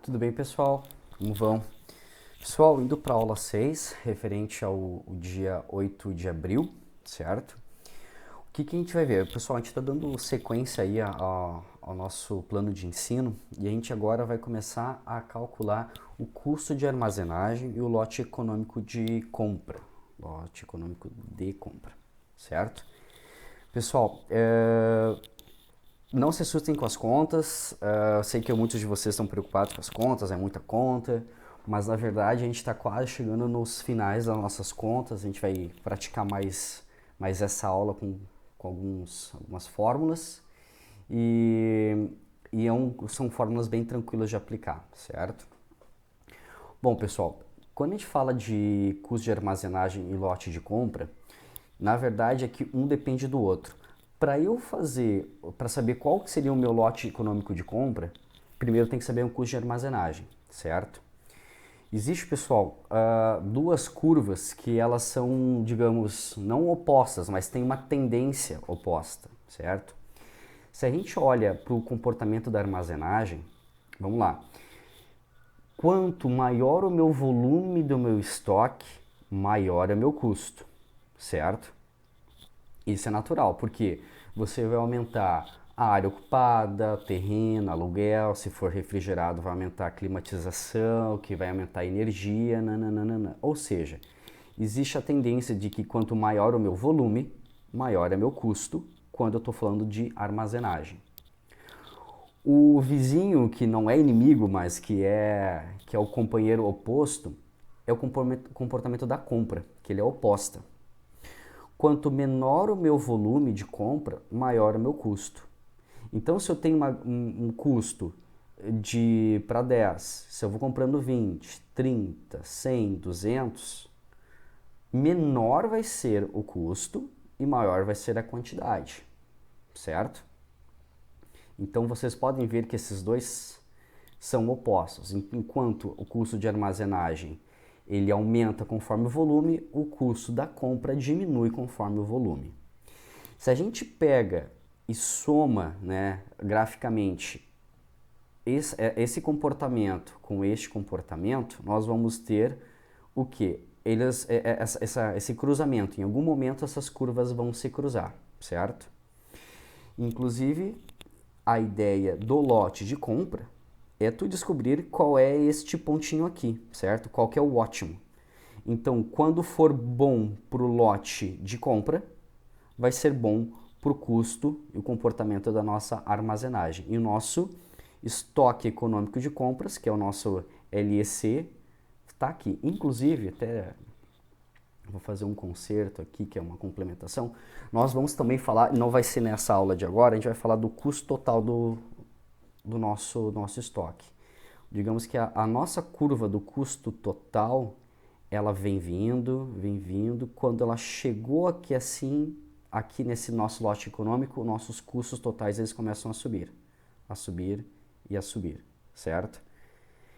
Tudo bem, pessoal? Como vão? Pessoal, indo para a aula 6, referente ao dia 8 de abril, certo? O que a gente vai ver? Pessoal, a gente está dando sequência aí ao nosso plano de ensino e a gente agora vai começar a calcular o custo de armazenagem e o lote econômico de compra. Lote econômico de compra, certo? Pessoal, não se assustem com as contas. Eu sei que muitos de vocês estão preocupados com as contas, é muita conta, mas na verdade a gente está quase chegando nos finais das nossas contas. A gente vai praticar mais essa aula com algumas fórmulas e, são fórmulas bem tranquilas de aplicar, certo? Bom, pessoal, quando a gente fala de custo de armazenagem e lote de compra, na verdade é que um depende do outro. Para saber qual que seria o meu lote econômico de compra, primeiro tem que saber o custo de armazenagem, certo? Existe, pessoal, duas curvas que elas são, digamos, não opostas, mas têm uma tendência oposta, certo? Se a gente olha para o comportamento da armazenagem, vamos lá. Quanto maior o meu volume do meu estoque, maior é o meu custo, certo? Isso é natural, porque você vai aumentar a área ocupada, terreno, aluguel, se for refrigerado vai aumentar a climatização, que vai aumentar a energia, nananana. Ou seja, existe a tendência de que quanto maior o meu volume, maior é meu custo quando eu estou falando de armazenagem. O vizinho que não é inimigo, mas que é o companheiro oposto, é o comportamento da compra, que ele é oposta. Quanto menor o meu volume de compra, maior o meu custo. Então, se eu tenho um custo de para 10, se eu vou comprando 20, 30, 100, 200, menor vai ser o custo e maior vai ser a quantidade, certo? Então, vocês podem ver que esses dois são opostos. Enquanto o custo de armazenagem ele aumenta conforme o volume, o custo da compra diminui conforme o volume. Se a gente pega e soma, né, graficamente esse comportamento com este comportamento, nós vamos ter o que? Esse cruzamento. Em algum momento essas curvas vão se cruzar, certo? Inclusive, a ideia do lote de compra é tu descobrir qual é este pontinho aqui, certo? Qual que é o ótimo. Então, quando for bom para o lote de compra, vai ser bom para o custo e o comportamento da nossa armazenagem. E o nosso estoque econômico de compras, que é o nosso LEC, está aqui. Inclusive, até vou fazer um conserto aqui, que é uma complementação. Nós vamos também falar, não vai ser nessa aula de agora, a gente vai falar do custo total do nosso estoque. Digamos que a nossa curva do custo total, ela vem vindo. Quando ela chegou aqui assim, aqui nesse nosso lote econômico, nossos custos totais eles começam a subir e a subir, certo?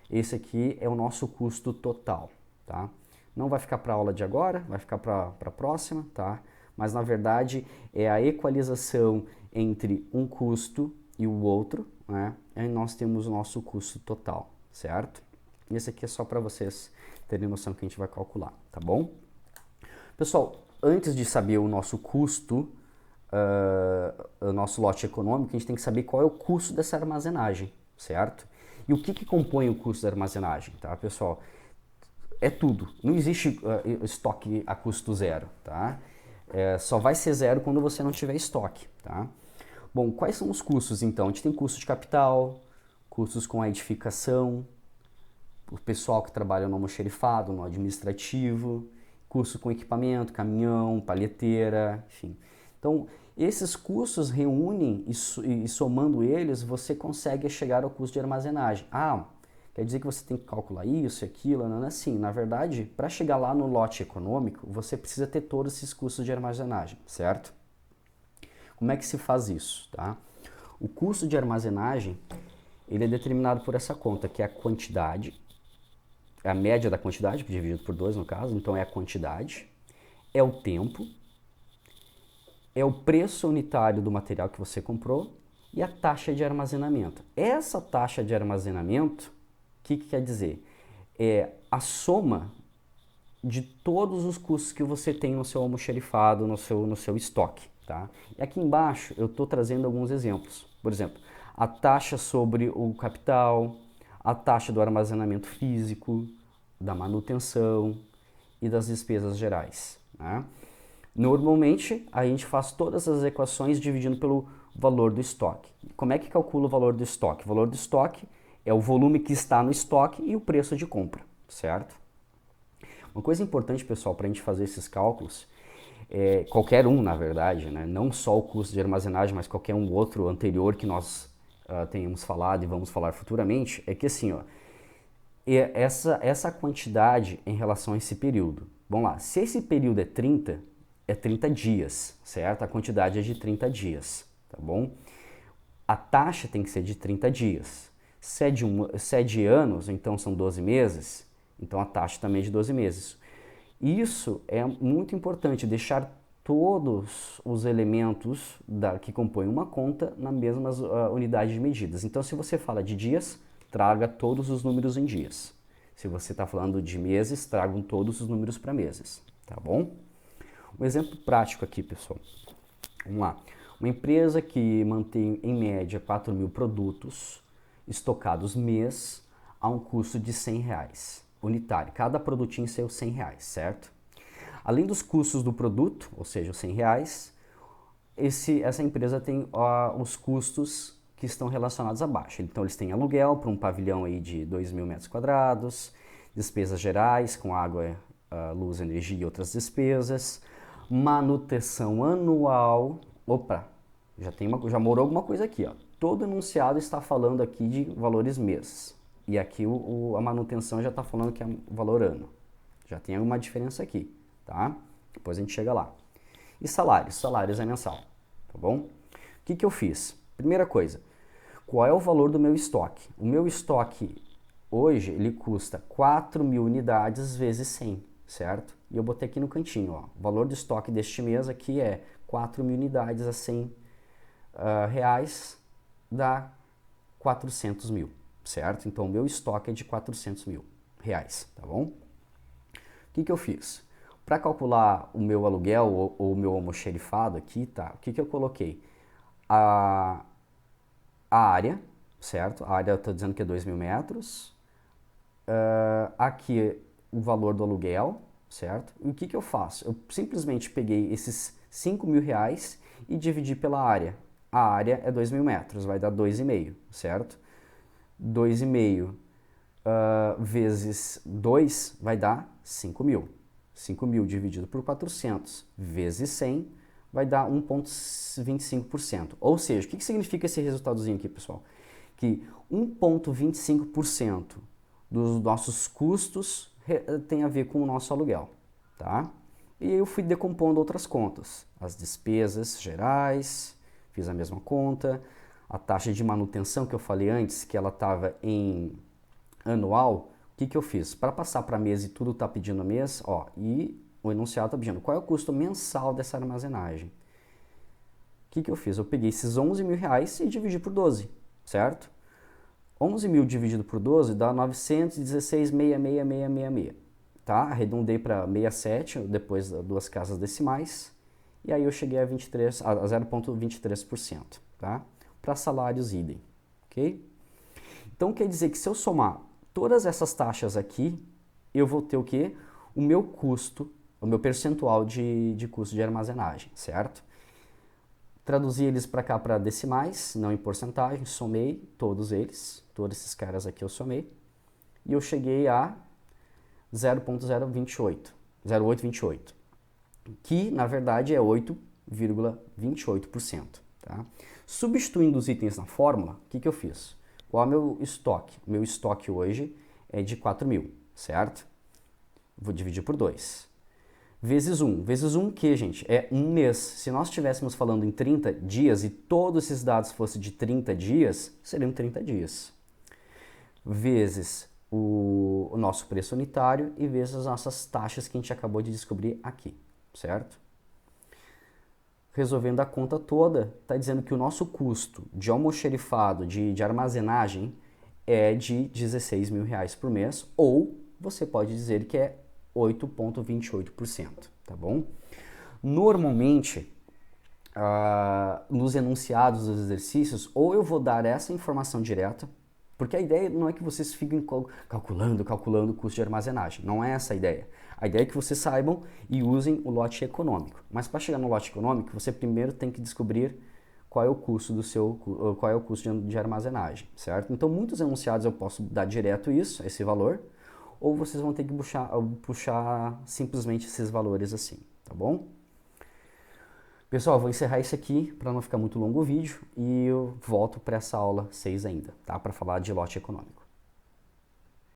Esse aqui é o nosso custo total, tá? Não vai ficar para a aula de agora, vai ficar para a próxima, tá? Mas na verdade é a equalização entre um custo e o outro, né? E nós temos o nosso custo total, certo? Esse aqui é só para vocês terem noção que a gente vai calcular, tá bom? Pessoal, antes de saber o nosso custo, o nosso lote econômico, a gente tem que saber qual é o custo dessa armazenagem, certo? E o que compõe o custo da armazenagem, tá, pessoal? É tudo. Não existe estoque a custo zero, tá? Só vai ser zero quando você não tiver estoque, tá? Bom, quais são os custos então? A gente tem custo de capital, custos com a edificação, o pessoal que trabalha no almoxerifado, no administrativo, custo com equipamento, caminhão, palheteira, enfim. Então, esses custos reúnem e somando eles, você consegue chegar ao custo de armazenagem. Ah, quer dizer que você tem que calcular isso e aquilo, não é assim. Na verdade, para chegar lá no lote econômico, você precisa ter todos esses custos de armazenagem, certo? Como é que se faz isso, tá? O custo de armazenagem, ele é determinado por essa conta, que é a quantidade, é a média da quantidade, dividido por 2 no caso, então é a quantidade, é o tempo, é o preço unitário do material que você comprou e a taxa de armazenamento. Essa taxa de armazenamento que quer dizer? É a soma de todos os custos que você tem no seu almoxarifado, no seu estoque, tá? E aqui embaixo eu estou trazendo alguns exemplos. Por exemplo, a taxa sobre o capital, a taxa do armazenamento físico, da manutenção e das despesas gerais, né? Normalmente, a gente faz todas as equações dividindo pelo valor do estoque. Como é que calcula o valor do estoque? O valor do estoque é o volume que está no estoque e o preço de compra, certo? Uma coisa importante, pessoal, para a gente fazer esses cálculos, qualquer um, na verdade, né? Não só o custo de armazenagem, mas qualquer um outro anterior que nós tenhamos falado e vamos falar futuramente, é que assim, ó, essa quantidade em relação a esse período. Vamos lá, se esse período é 30 dias, certo? A quantidade é de 30 dias, tá bom? A taxa tem que ser de 30 dias. Se é de anos, então são 12 meses, então a taxa também é de 12 meses. Isso é muito importante, deixar todos os elementos que compõem uma conta na mesma unidade de medidas. Então, se você fala de dias, traga todos os números em dias. Se você está falando de meses, tragam todos os números para meses, tá bom? Um exemplo prático aqui, pessoal. Vamos lá. Uma empresa que mantém, em média, 4.000 produtos estocados mês a um custo de R$100 unitário. Cada produtinho seu R$100, certo? Além dos custos do produto, ou seja, os R$100, essa empresa tem os custos que estão relacionados abaixo. Então, eles têm aluguel para um pavilhão aí de 2.000 metros quadrados, despesas gerais com água, luz, energia e outras despesas, manutenção anual. Opa, já morou alguma coisa aqui, ó. Todo enunciado está falando aqui de valores mês. E aqui a manutenção já está falando que é o valor ano. Já tem uma diferença aqui, tá? Depois a gente chega lá. E salários? Salários é mensal, tá bom? O que eu fiz? Primeira coisa, qual é o valor do meu estoque? O meu estoque hoje, ele custa 4.000 unidades vezes 100, certo? E eu botei aqui no cantinho, ó. O valor do estoque deste mês aqui é 4.000 unidades a 100 reais, dá 400 mil, certo? Então, o meu estoque é de 400 mil reais, tá bom? O que eu fiz? Para calcular o meu aluguel ou o meu almoxerifado aqui, tá? O que eu coloquei? A área, certo? A área eu estou dizendo que é 2.000 metros. Aqui o valor do aluguel, certo? E o que eu faço? Eu simplesmente peguei esses 5.000 reais e dividi pela área. A área é 2.000 metros, vai dar 2,5, certo? 2,5 vezes 2 vai dar 5.000. 5.000 dividido por 400 vezes 100 vai dar 1,25%. Ou seja, o que significa esse resultadozinho aqui, pessoal? Que 1,25% dos nossos custos tem a ver com o nosso aluguel, tá? E eu fui decompondo outras contas. As despesas gerais, fiz a mesma conta. A taxa de manutenção que eu falei antes, que ela estava em anual, o que eu fiz? Para passar para mês e tudo está pedindo mês, ó, e o enunciado está pedindo qual é o custo mensal dessa armazenagem. O que eu fiz? Eu peguei esses 11.000 reais e dividi por 12, certo? 11.000 dividido por 12 dá 916,66666, tá? Arredondei para 67, depois das duas casas decimais, e aí eu cheguei a 0,23%, tá? Para salários, idem, ok? Então quer dizer que se eu somar todas essas taxas aqui, eu vou ter o quê? O meu custo, o meu percentual de custo de armazenagem, certo? Traduzi eles para cá para decimais, não em porcentagem, somei todos eles, todos esses caras aqui eu somei, e eu cheguei a 0,0828, que na verdade é 8,28%. Tá? Substituindo os itens na fórmula, o que eu fiz? Qual é o meu estoque? O meu estoque hoje é de 4.000, certo? Vou dividir por 2. Vezes 1. Vezes 1 o que, gente? É um mês. Se nós estivéssemos falando em 30 dias e todos esses dados fossem de 30 dias, seriam 30 dias. Vezes o nosso preço unitário e vezes as nossas taxas que a gente acabou de descobrir aqui, certo? Resolvendo a conta toda, está dizendo que o nosso custo de almoxerifado, de armazenagem, é de 16 mil reais por mês, ou você pode dizer que é 8,28%, tá bom? Normalmente, nos enunciados dos exercícios, ou eu vou dar essa informação direta, porque a ideia não é que vocês fiquem calculando o custo de armazenagem, não é essa a ideia. A ideia é que vocês saibam e usem o lote econômico. Mas para chegar no lote econômico, você primeiro tem que descobrir qual é o custo qual é o custo de armazenagem, certo? Então, muitos enunciados eu posso dar direto isso, esse valor, ou vocês vão ter que puxar simplesmente esses valores assim, tá bom? Pessoal, vou encerrar isso aqui para não ficar muito longo o vídeo e eu volto para essa aula 6 ainda, tá? Para falar de lote econômico.